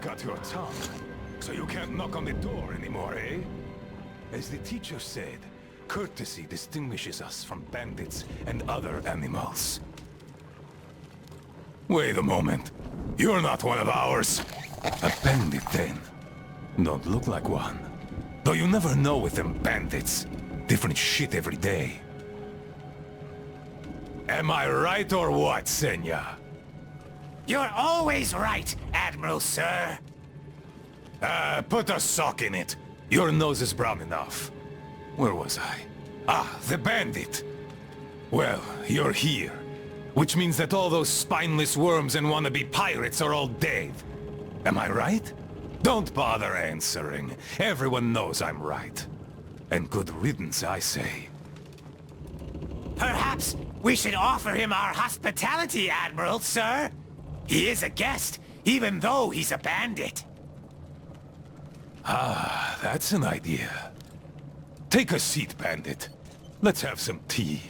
got your tongue, so you can't knock on the door anymore, eh? As the teacher said, courtesy distinguishes us from bandits and other animals. Wait a moment. You're not one of ours. A bandit, then. Don't look like one. Though you never know with them bandits. Different shit every day. Am I right or what, Senya? You're always right, Admiral, sir. Put a sock in it. Your nose is brown enough. Where was I? Ah, the bandit. Well, you're here. Which means that all those spineless worms and wannabe pirates are all dead. Am I right? Don't bother answering. Everyone knows I'm right. And good riddance, I say. Perhaps we should offer him our hospitality, Admiral, sir. He is a guest, even though he's a bandit. Ah, that's an idea. Take a seat, bandit. Let's have some tea.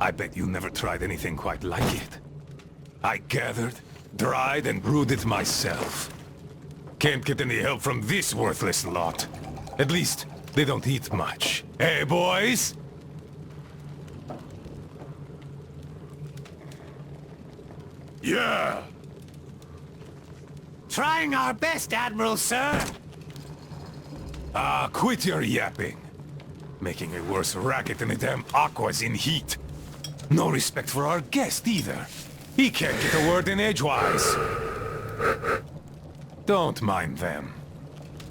I bet you never tried anything quite like it. I gathered, dried, and brewed it myself. Can't get any help from this worthless lot. At least, they don't eat much. Hey, boys? Yeah! Trying our best, Admiral, sir. Ah, quit your yapping. Making a worse racket than the damn Aqua's in heat. No respect for our guest, either. He can't get a word in edgewise. Don't mind them.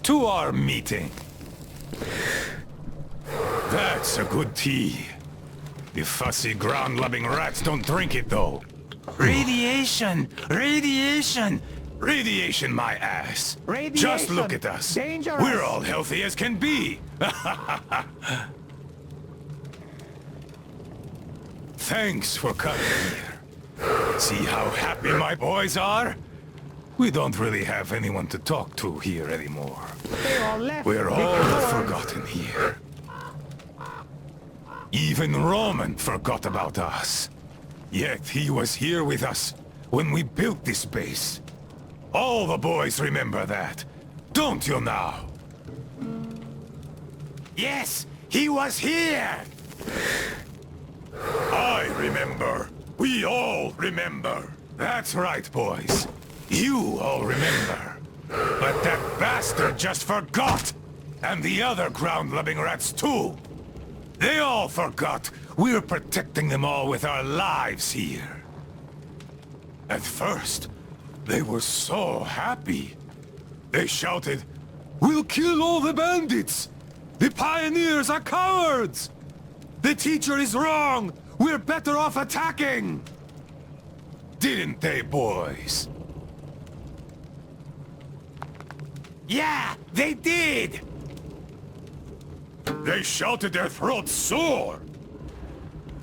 To our meeting. That's a good tea. The fussy ground-loving rats don't drink it, though. Radiation! Radiation! Radiation, my ass. Radiation! Just look at us. Dangerous! We're all healthy as can be. Thanks for coming here. See how happy my boys are? We don't really have anyone to talk to here anymore. We're all forgotten here. Even Roman forgot about us. Yet he was here with us when we built this base. All the boys remember that, don't you now? Yes, he was here! I remember. We all remember. That's right, boys. You all remember. But that bastard just forgot! And the other ground-loving rats too! They all forgot we're protecting them all with our lives here. At first, they were so happy. They shouted, "We'll kill all the bandits! The pioneers are cowards! The teacher is wrong! We're better off attacking!" Didn't they, boys? Yeah, they did! They shouted their throats sore!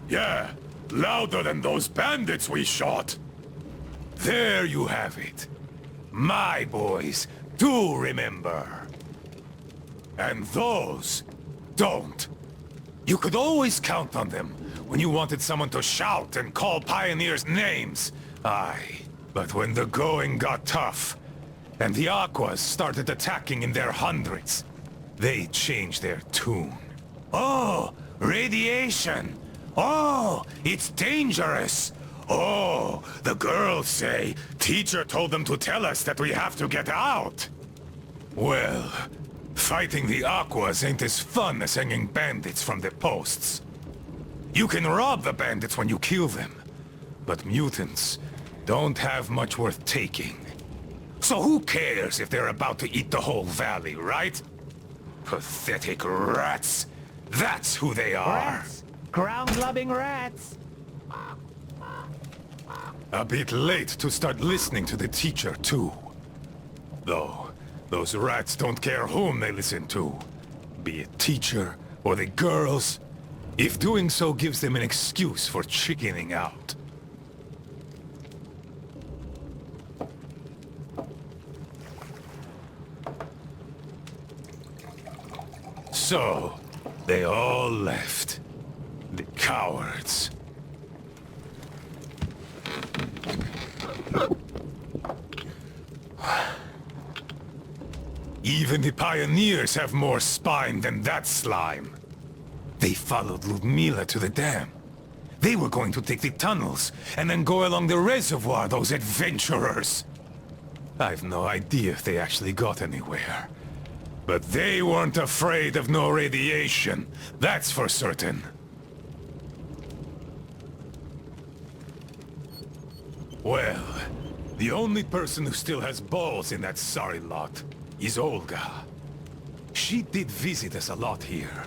Yeah, louder than those bandits we shot! There you have it. My boys do remember. And those don't. You could always count on them when you wanted someone to shout and call pioneers names. Aye, but when the going got tough, and the Aquas started attacking in their hundreds, they changed their tune. Oh, radiation! Oh, it's dangerous! Oh, the girls say teacher told them to tell us that we have to get out! Well, fighting the Aquas ain't as fun as hanging bandits from the posts. You can rob the bandits when you kill them, but mutants don't have much worth taking. So who cares if they're about to eat the whole valley, right? Pathetic rats! That's who they are! Rats! Ground-loving rats! A bit late to start listening to the teacher, too. Though, those rats don't care whom they listen to. Be it teacher or the girls, if doing so gives them an excuse for chickening out. So, they all left. The cowards. Even the pioneers have more spine than that slime. They followed Ludmila to the dam. They were going to take the tunnels, and then go along the reservoir, those adventurers. I've no idea if they actually got anywhere. But they weren't afraid of no radiation, that's for certain. Well, the only person who still has balls in that sorry lot is Olga. She did visit us a lot here,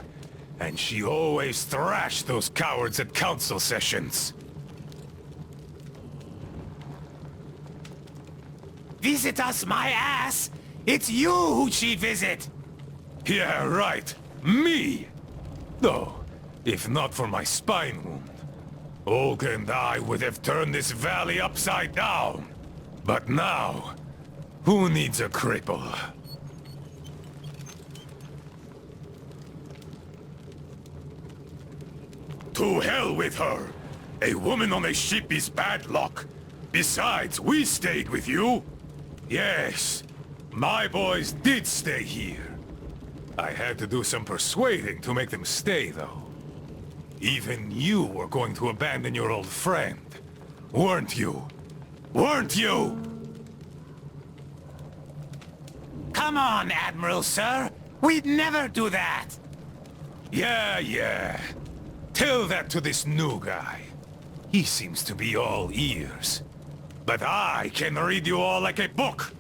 and she always thrashed those cowards at council sessions. Visit us, my ass! It's you who she visit! Yeah, right. Me! Though, if not for my spine wound, Olga and I would have turned this valley upside down. But now, who needs a cripple? To hell with her! A woman on a ship is bad luck. Besides, we stayed with you. Yes, my boys did stay here. I had to do some persuading to make them stay, though. Even you were going to abandon your old friend, weren't you? Weren't you? Come on, Admiral, sir! We'd never do that! Yeah. Tell that to this new guy. He seems to be all ears. But I can read you all like a book.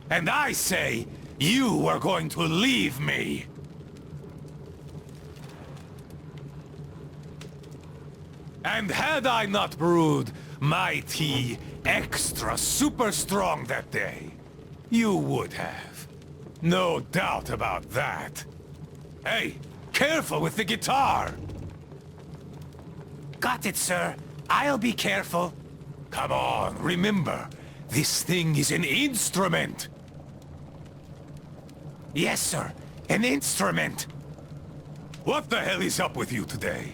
And I say, you are going to leave me. And had I not brewed my tea extra super strong that day, you would have. No doubt about that. Hey, careful with the guitar! Got it, sir. I'll be careful. Come on, remember, this thing is an instrument! Yes, sir. An instrument. What the hell is up with you today?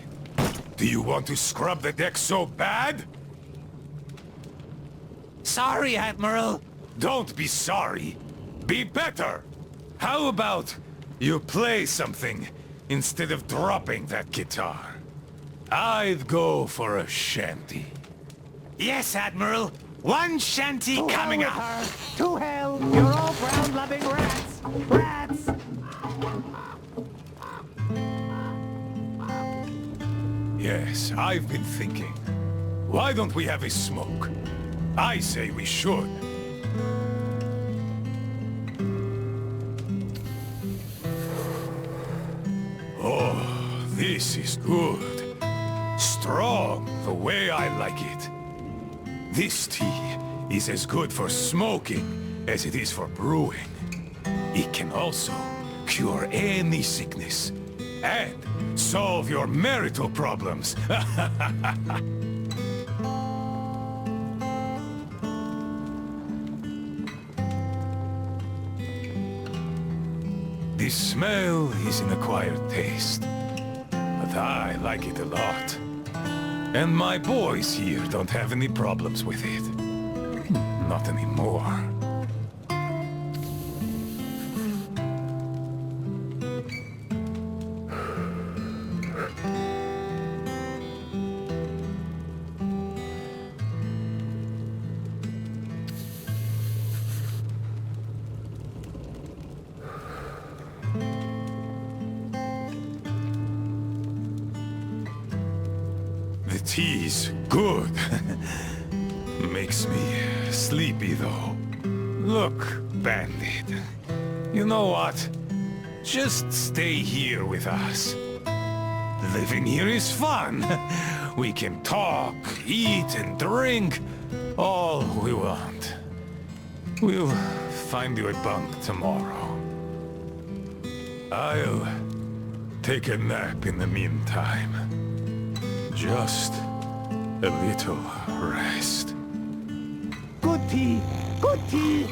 Do you want to scrub the deck so bad? Sorry, Admiral. Don't be sorry. Be better! How about you play something instead of dropping that guitar? I'd go for a shanty. Yes, Admiral. One shanty To coming hell up. with her. To hell! You're all brown-loving rats! Rats! Yes, I've been thinking. Why don't we have a smoke? I say we should. Oh, this is good. Strong, the way I like it. This tea is as good for smoking as it is for brewing. It can also cure any sickness and solve your marital problems. The smell is an acquired taste, but I like it a lot. And my boys here don't have any problems with it. Not anymore. The tea's good. Makes me sleepy, though. Look, Bandit. You know what? Just stay here with us. Living here is fun. We can talk, eat, and drink all we want. We'll find you a bunk tomorrow. I'll take a nap in the meantime. Just a little rest. Good tea! Good tea!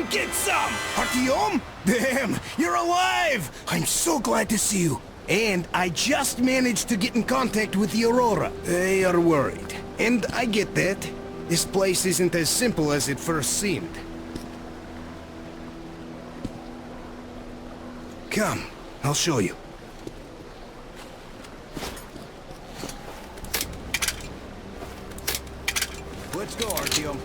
Come get some! Artyom? Damn, you're alive! I'm so glad to see you. And I just managed to get in contact with the Aurora. They are worried. And I get that. This place isn't as simple as it first seemed. Come, I'll show you. Let's go, Artyom.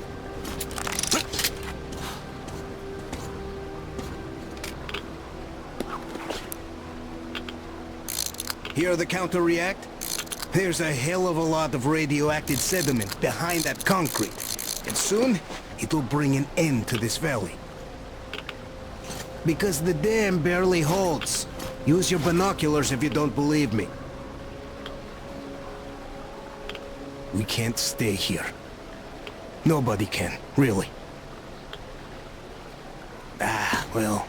Hear the counter-react? There's a hell of a lot of radioactive sediment behind that concrete. And soon, it'll bring an end to this valley. Because the dam barely holds. Use your binoculars if you don't believe me. We can't stay here. Nobody can, really. Ah, well,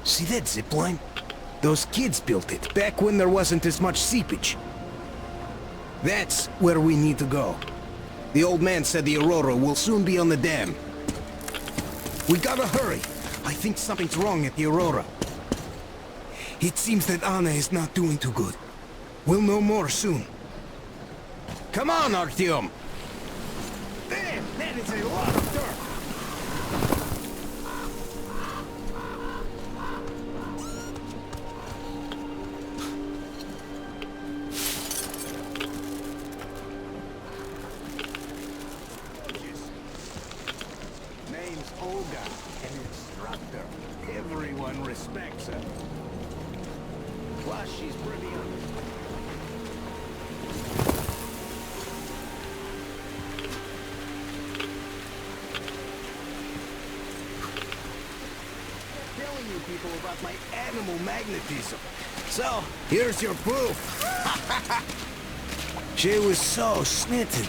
see that zipline? Those kids built it, back when there wasn't as much seepage. That's where we need to go. The old man said the Aurora will soon be on the dam. We gotta hurry. I think something's wrong at the Aurora. It seems that Anna is not doing too good. We'll know more soon. Come on, Artyom! Damn, that is a lot of dirt! Name's Olga, an instructor. Everyone respects her. Plus, she's brilliant. Telling you people about my animal magnetism. So, here's your proof. She was so smitten.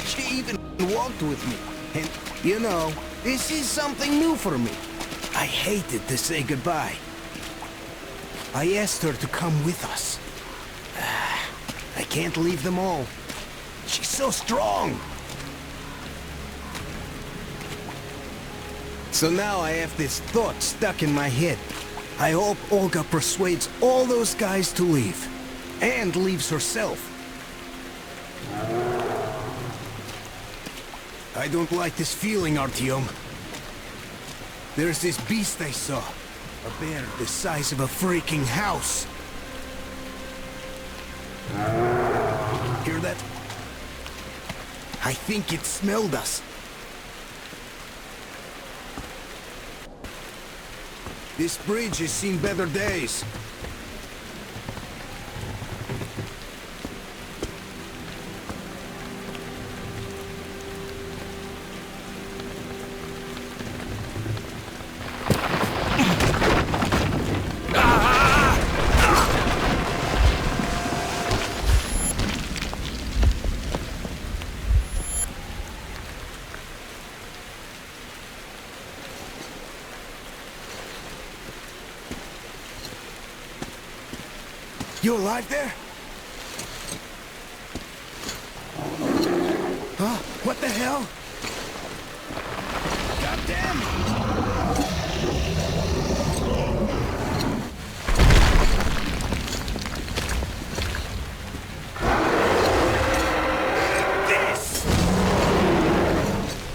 She even walked with me. And, you know, this is something new for me. I hated to say goodbye. I asked her to come with us. I can't leave them all. She's so strong. So now I have this thought stuck in my head. I hope Olga persuades all those guys to leave. And leaves herself. I don't like this feeling, Artyom. There's this beast I saw. A bear the size of a freaking house. Hear that? I think it smelled us. This bridge has seen better days. You alive there? Huh? What the hell? Goddamn! This!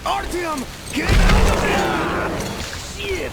Artyom, get out of there! Shit!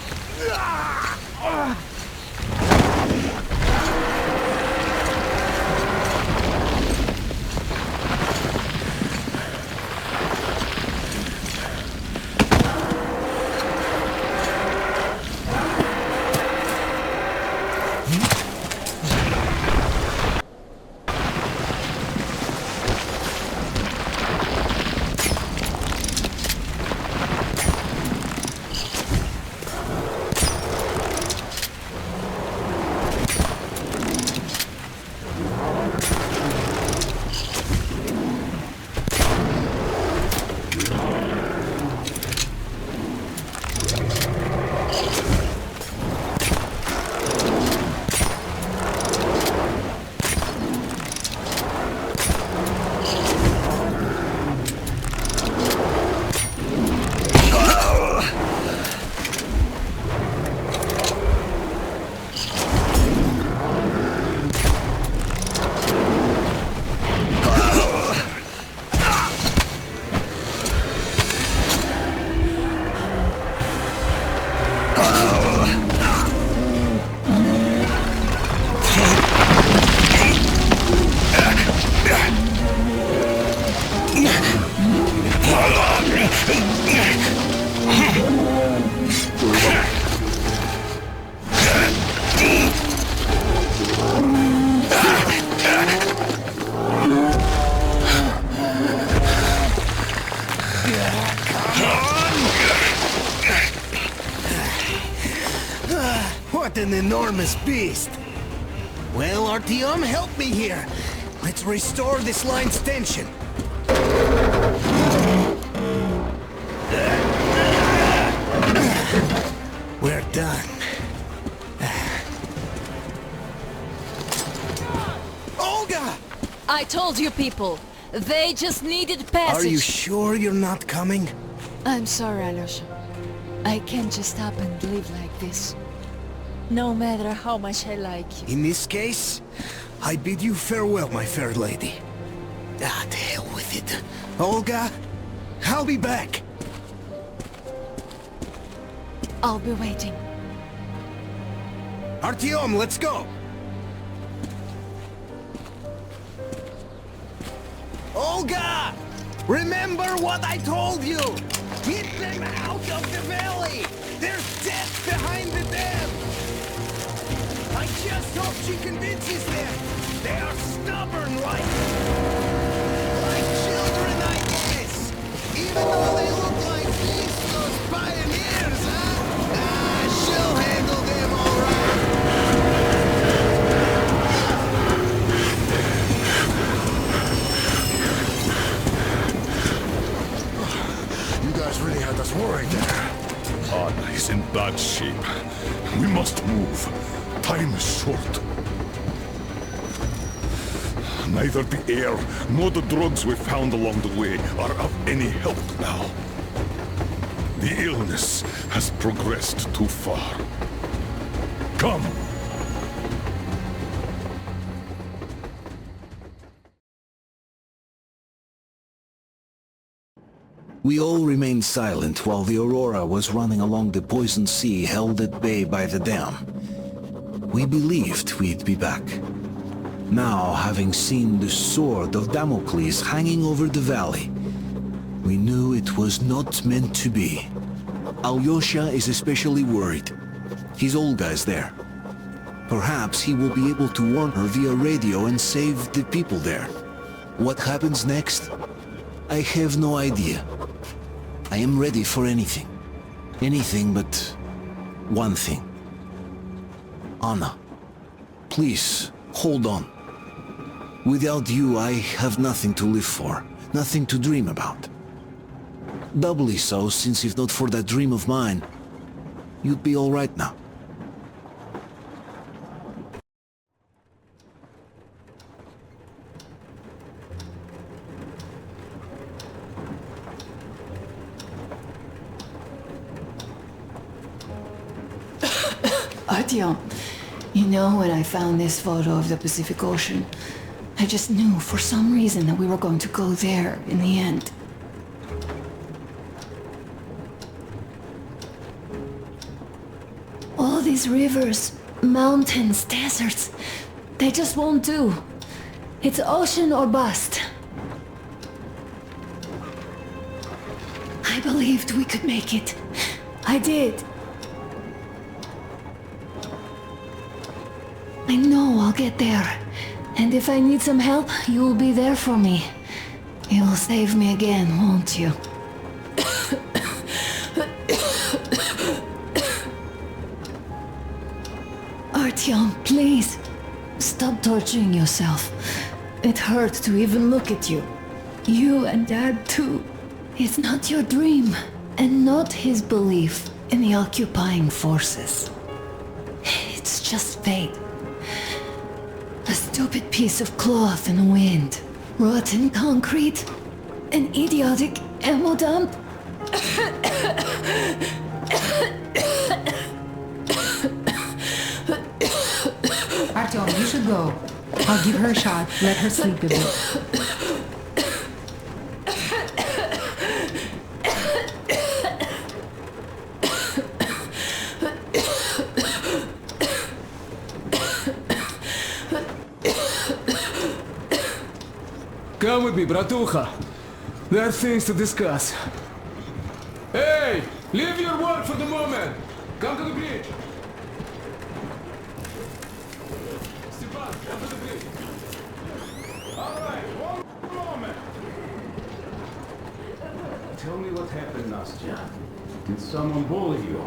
What an enormous beast! Well, Artyom, help me here. Let's restore this line's tension. We're done. Olga! I told you people, they just needed passage. Are you sure you're not coming? I'm sorry, Alyosha. I can't just stop and live like this. No matter how much I like you. In this case, I bid you farewell, my fair lady. Ah, to hell with it. Olga, I'll be back. I'll be waiting. Artyom, let's go! Olga! Remember what I told you! Get them out of the valley! There's death behind the dam! I just hope she convinces them! They are stubborn like children, I guess! Even though they look like these, those pioneers, huh? Ah, she'll handle them all right! You guys really had us worried there. Anna is in bad shape. We must move. Time is short. Neither the air nor the drugs we found along the way are of any help now. The illness has progressed too far. Come! We all remained silent while the Aurora was running along the poisoned sea held at bay by the dam. We believed we'd be back. Now, having seen the sword of Damocles hanging over the valley, we knew it was not meant to be. Alyosha is especially worried. His Olga is there. Perhaps he will be able to warn her via radio and save the people there. What happens next? I have no idea. I am ready for anything. Anything but one thing. Anna, please, hold on. Without you, I have nothing to live for, nothing to dream about. Doubly so, since if not for that dream of mine, you'd be all right now. Artyom, you know, when I found this photo of the Pacific Ocean, I just knew for some reason that we were going to go there in the end. All these rivers, mountains, deserts, they just won't do. It's ocean or bust. I believed we could make it. I did. I know I'll get there. And if I need some help, you'll be there for me. You'll save me again, won't you? Artyom, please. Stop torturing yourself. It hurts to even look at you. You and Dad too. It's not your dream, and not his belief in the occupying forces. It's just fate. A stupid piece of cloth in the wind. Rotten concrete. An idiotic ammo dump. Artyom, you should go. I'll give her a shot. Let her sleep a bit. Come with me, bratucha. There are things to discuss. Hey! Leave your work for the moment! Come to the bridge! Stepan, come to the bridge! Alright, one moment! Tell me what happened, Nastya. Did someone bully you?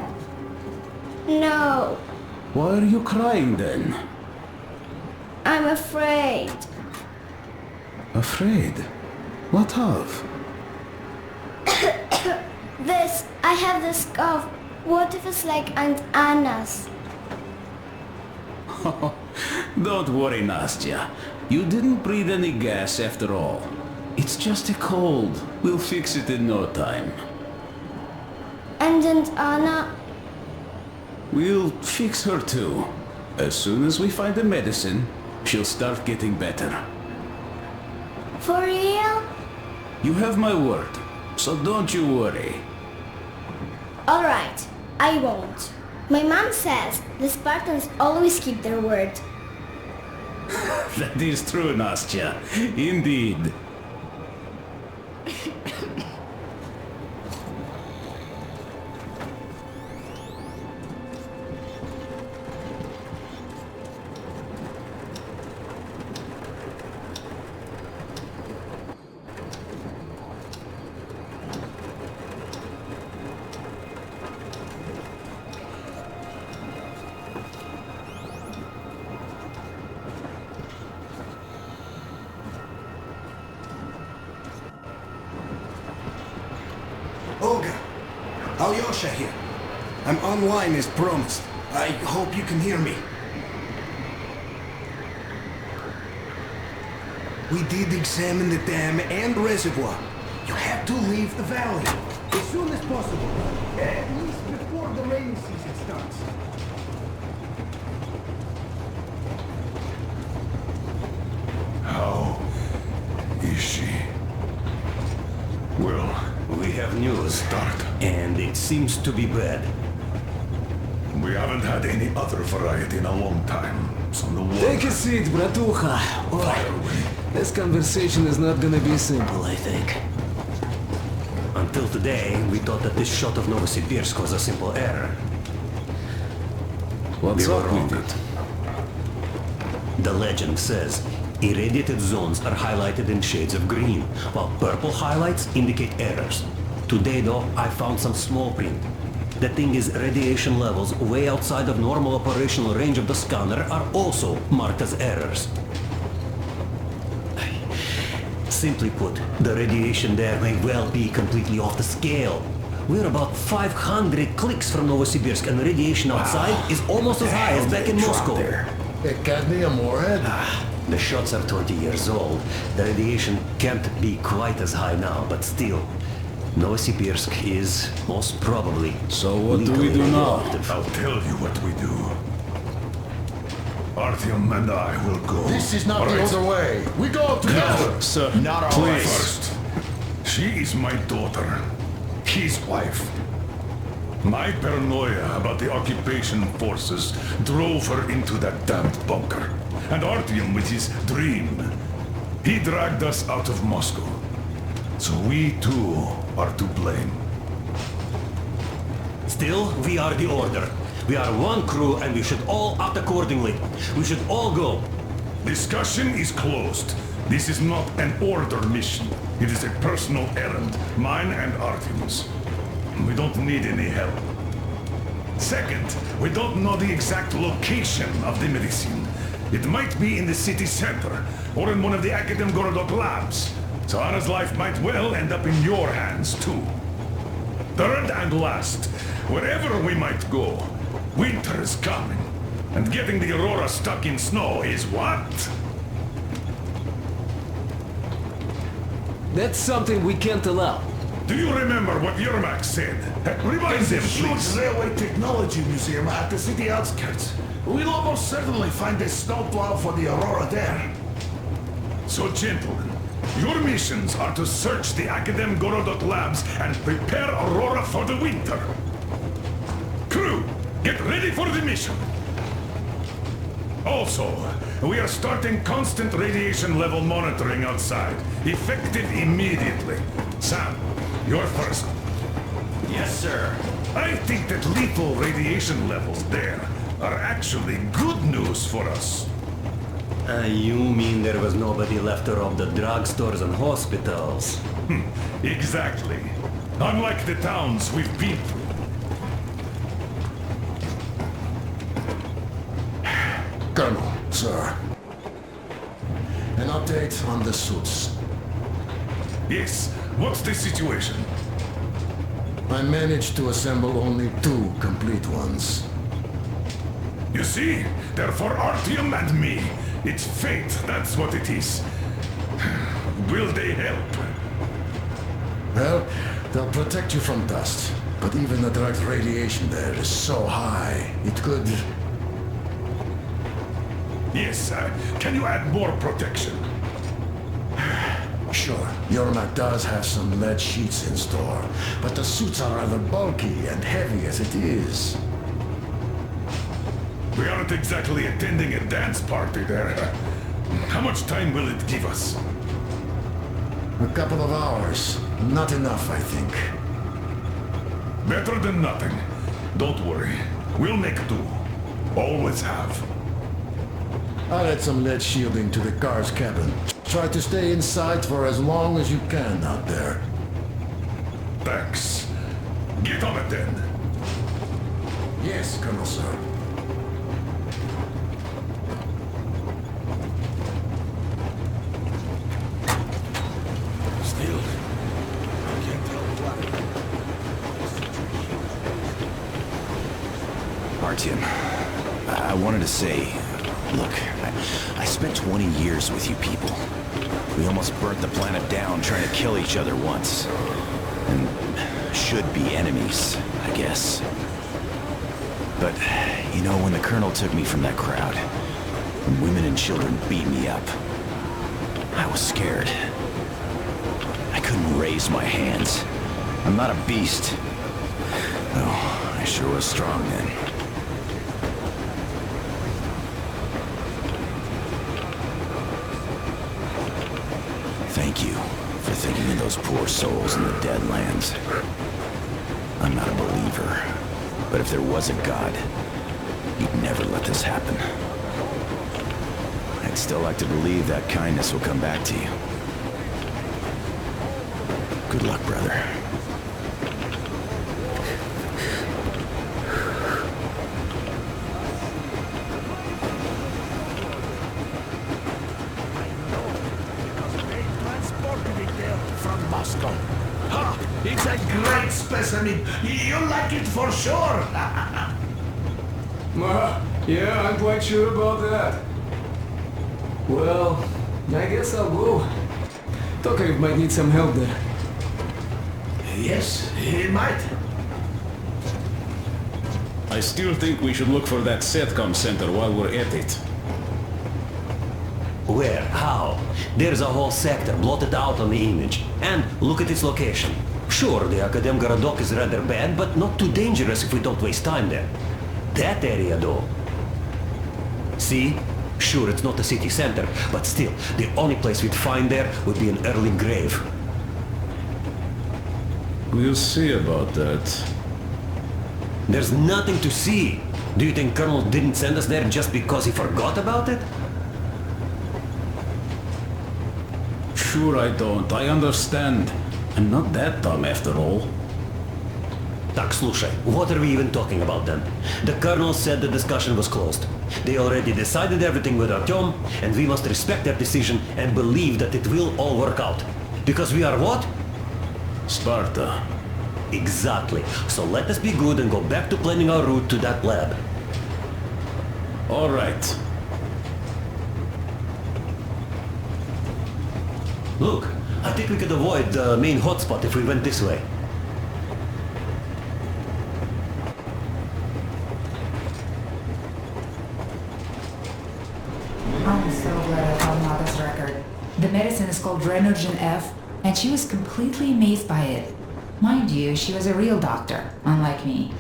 No. Why are you crying then? I'm afraid. Afraid? What of? I have this cough. What if it's like Aunt Anna's? Don't worry, Nastya. You didn't breathe any gas after all. It's just a cold. We'll fix it in no time. And Aunt Anna? We'll fix her too. As soon as we find the medicine, she'll start getting better. For real? You have my word, so don't you worry. Alright, I won't. My mom says the Spartans always keep their word. That is true, Nastya. Indeed. Olga, Alyosha here. I'm online as promised. I hope you can hear me. We did examine the dam and reservoir. You have to leave the valley as soon as possible. At least before the rainy season starts. How is she? Well, We have news, start. and it seems to be bad. We haven't had any other variety in a long time. So the war... Take a seat, bratucha. Fire away. This conversation is not gonna be simple, I think. Until today, we thought that this shot of Novosibirsk was a simple error. What's We were up wrong. with it? The legend says irradiated zones are highlighted in shades of green, while purple highlights indicate errors. Today, though, I found some small print. The thing is, radiation levels way outside of normal operational range of the scanner are also marked as errors. Simply put, the radiation there may well be completely off the scale. We're about 500 clicks from Novosibirsk, and the radiation outside is almost as high as back in Moscow. Hey, cadmium warhead? The shots are 20 years old. The radiation can't be quite as high now, but still, Novosibirsk is most probably. So what do we lethally do now? radioactive. I'll tell you what we do. Artyom and I will go. This is not All the right? other way. We go together. Sir, Not our please. First, she is my daughter, his wife. My paranoia about the occupation forces drove her into that damned bunker. And Artyom with his dream. He dragged us out of Moscow. So we too are to blame. Still, we are the Order. We are one crew and we should all act accordingly. We should all go. Discussion is closed. This is not an Order mission. It is a personal errand, mine and Artyom's. We don't need any help. Second, we don't know the exact location of the medicine. It might be in the city center, or in one of the Akadem Gorodok labs. So Anna's life might well end up in your hands, too. Third and last, wherever we might go, winter is coming. And getting the Aurora stuck in snow is what? That's something we can't allow. Do you remember what Yermak said? Remind them, please. railway technology museum at the city outskirts. We'll almost certainly find a snowplow for the Aurora there. So, gentlemen, your missions are to search the Akadem Gorodok labs and prepare Aurora for the winter. Crew, get ready for the mission. Also, we are starting constant radiation level monitoring outside, effective immediately. Sam, you're first. Yes, sir. I think that lethal radiation levels there are actually good news for us. You mean there was nobody left to rob the drugstores and hospitals? Exactly. Unlike the towns we've been through. Colonel, sir. An update on the suits. Yes, what's the situation? I managed to assemble only 2 complete ones. You see, they're for Artyom and me. It's fate, that's what it is. Will they help? Well, they'll protect you from dust. But even the direct radiation there is so high, it could... Yes, can you add more protection? Sure, Yormak does have some lead sheets in store, but the suits are rather bulky and heavy as it is. We aren't exactly attending a dance party there. How much time will it give us? A couple of hours. Not enough, I think. Better than nothing. Don't worry. We'll make do. Always have. I'll add some lead shielding to the car's cabin. Try to stay inside for as long as you can out there. Thanks. Get on it then. Yes, Colonel, sir. Still, I can't tell what. Artyom, I wanted to say, look, I spent 20 years with you people. We almost burnt the planet down trying to kill each other once. And should be enemies, I guess. But, you know, when the Colonel took me from that crowd, when women and children beat me up, I was scared. I couldn't raise my hands. I'm not a beast. Oh, I sure was strong then. Thank you for thinking of those poor souls in the Deadlands. I'm not a believer, but if there was a God, he'd never let this happen. I'd still like to believe that kindness will come back to you. Good luck, brother. It's a great specimen. You'll like it for sure. Yeah, I'm quite sure about that. Well, I guess I'll go. Tokarev might need some help there. Yes, he might. I still think we should look for that SATCOM center while we're at it. Where? How? There's a whole sector blotted out on the image. And look at its location. Sure, the Akadem Garadok is rather bad, but not too dangerous if we don't waste time there. That area, though. See? Sure, it's not the city center, but still, the only place we'd find there would be an early grave. We'll see about that. There's nothing to see. Do you think Colonel didn't send us there just because he forgot about it? Sure I don't. I understand. I'm not that dumb after all. Tak, слушай, what are we even talking about then? The Colonel said the discussion was closed. They already decided everything with Artyom, and we must respect their decision and believe that it will all work out. Because we are what? Sparta. Exactly. So let us be good and go back to planning our route to that lab. All right. Look, I think we could avoid the main hotspot if we went this way. I'm so glad I found Mother's record. The medicine is called Renogen F, and she was completely amazed by it. Mind you, she was a real doctor, unlike me.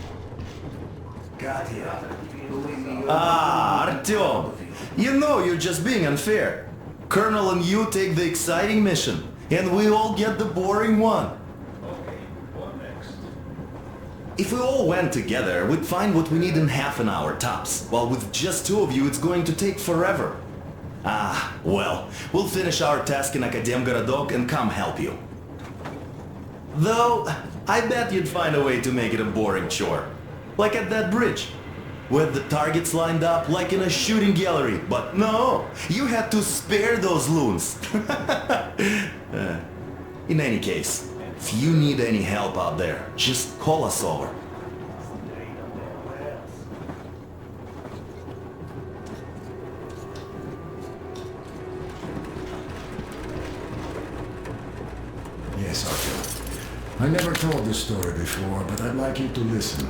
Ah, Artyom! You know you're just being unfair. Colonel and you take the exciting mission, and we all get the boring one. If we all went together, we'd find what we need in half an hour tops, while with just 2 of you it's going to take forever. Ah, well, we'll finish our task in Akadem Garadok and come help you. Though, I bet you'd find a way to make it a boring chore. Like at that bridge. with the targets lined up like in a shooting gallery. But no, you had to spare those loons. In any case, if you need any help out there, just call us over. Yes, Arthur. I never told this story before, but I'd like you to listen.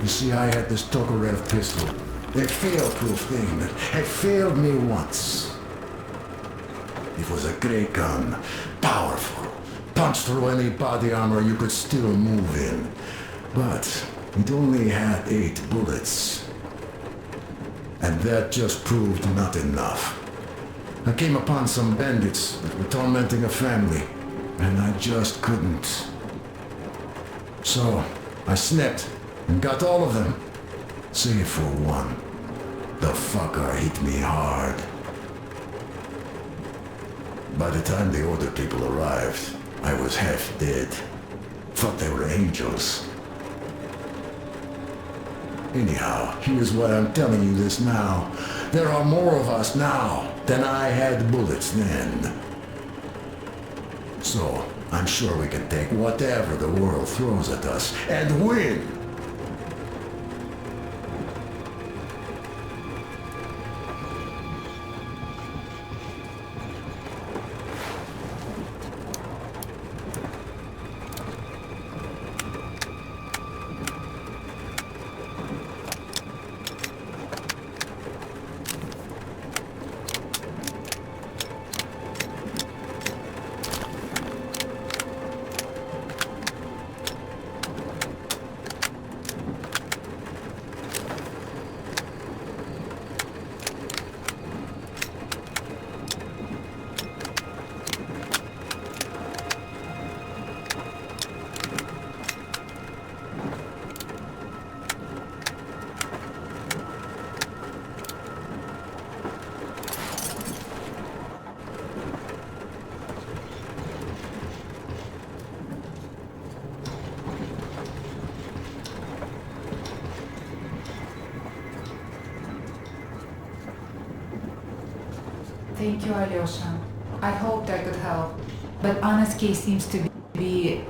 You see, I had this Tokarev pistol. A fail-proof thing that had failed me once. It was a great gun, powerful, punched through any body armor you could still move in. But it only had 8 bullets. And that just proved not enough. I came upon some bandits that were tormenting a family, and I just couldn't. So, I snapped and got all of them, save for one. The fucker hit me hard. By the time the other people arrived, I was half dead. Thought they were angels. Anyhow, here's why I'm telling you this now. There are more of us now than I had bullets then. So, I'm sure we can take whatever the world throws at us and win! Thank you, Alyosha. I hoped I could help, but Anna's case seems to be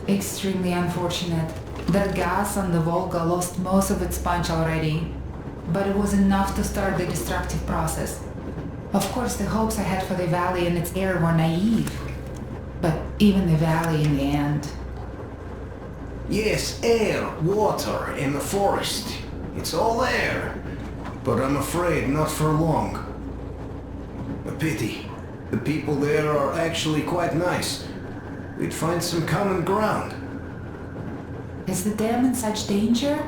extremely unfortunate. That gas on the Volga lost most of its punch already, but it was enough to start the destructive process. Of course, the hopes I had for the valley and its air were naive, but even the valley in the end. Yes, air, water, and the forest. It's all there. But I'm afraid not for long. A pity. The people there are actually quite nice. We'd find some common ground. Is the dam in such danger?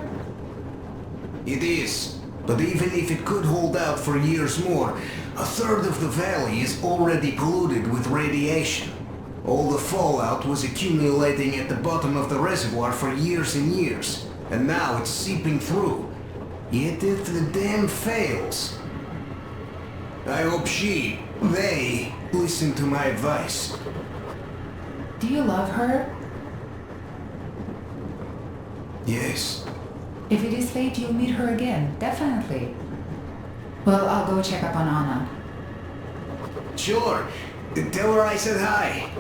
It is. But even if it could hold out for years more, a third of the valley is already polluted with radiation. All the fallout was accumulating at the bottom of the reservoir for years and years, and now it's seeping through. Yet if the dam fails, I hope they listen to my advice. Do you love her? Yes. If it is fate, you'll meet her again, definitely. Well, I'll go check up on Anna. Sure. Tell her I said hi.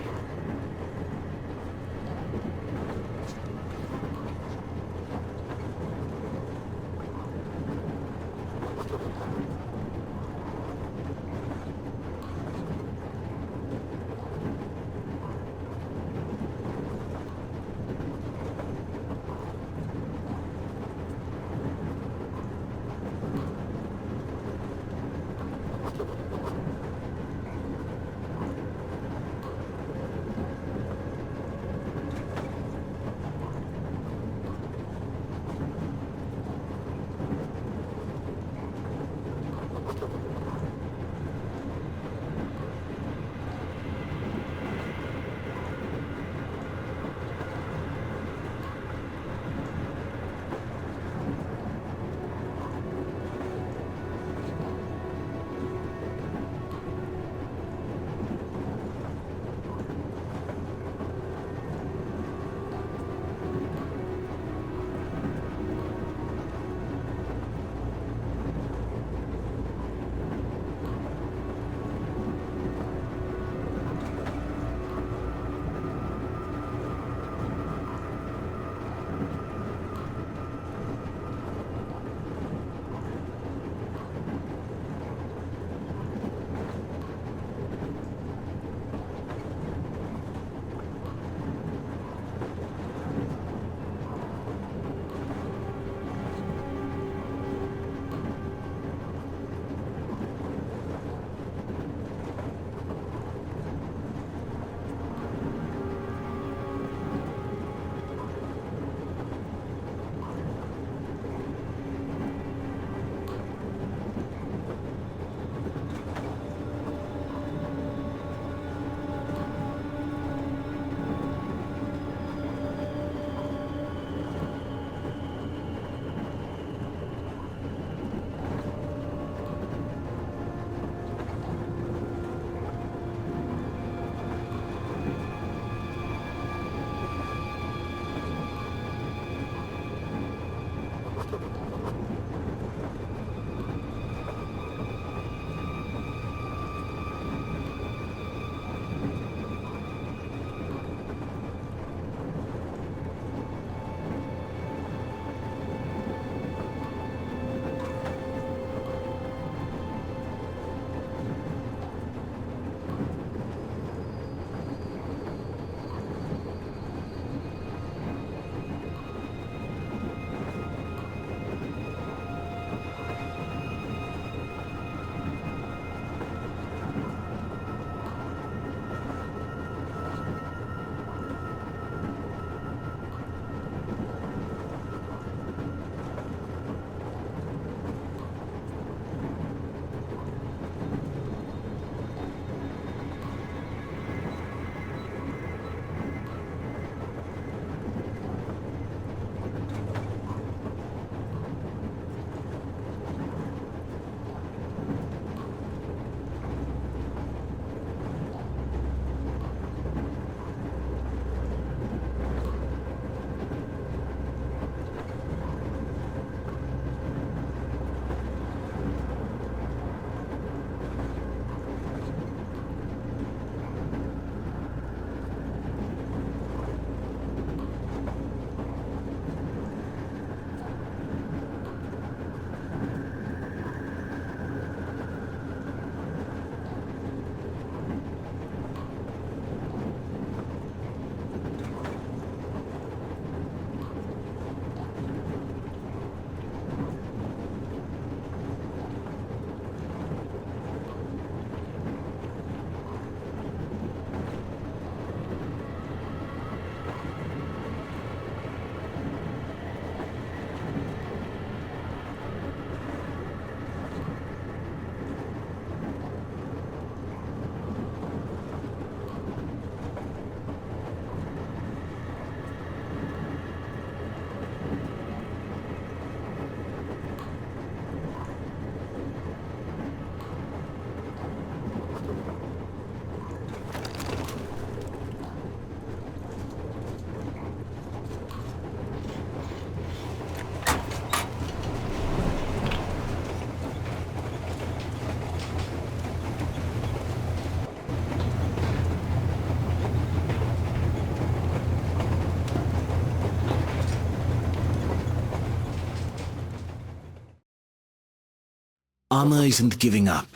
Anna isn't giving up.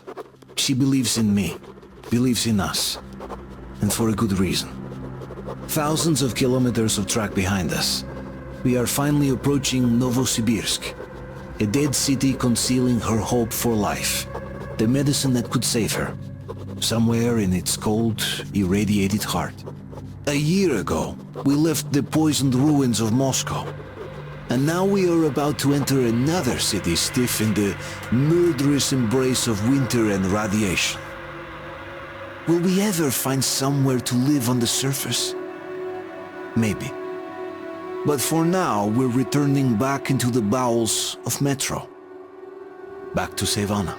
She believes in me, believes in us, and for a good reason. Thousands of kilometers of track behind us, we are finally approaching Novosibirsk, a dead city concealing her hope for life, the medicine that could save her, somewhere in its cold, irradiated heart. A year ago, we left the poisoned ruins of Moscow, and now we are about to enter another city stiff in the murderous embrace of winter and radiation. Will we ever find somewhere to live on the surface? Maybe. But for now, we're returning back into the bowels of Metro. Back to Savannah.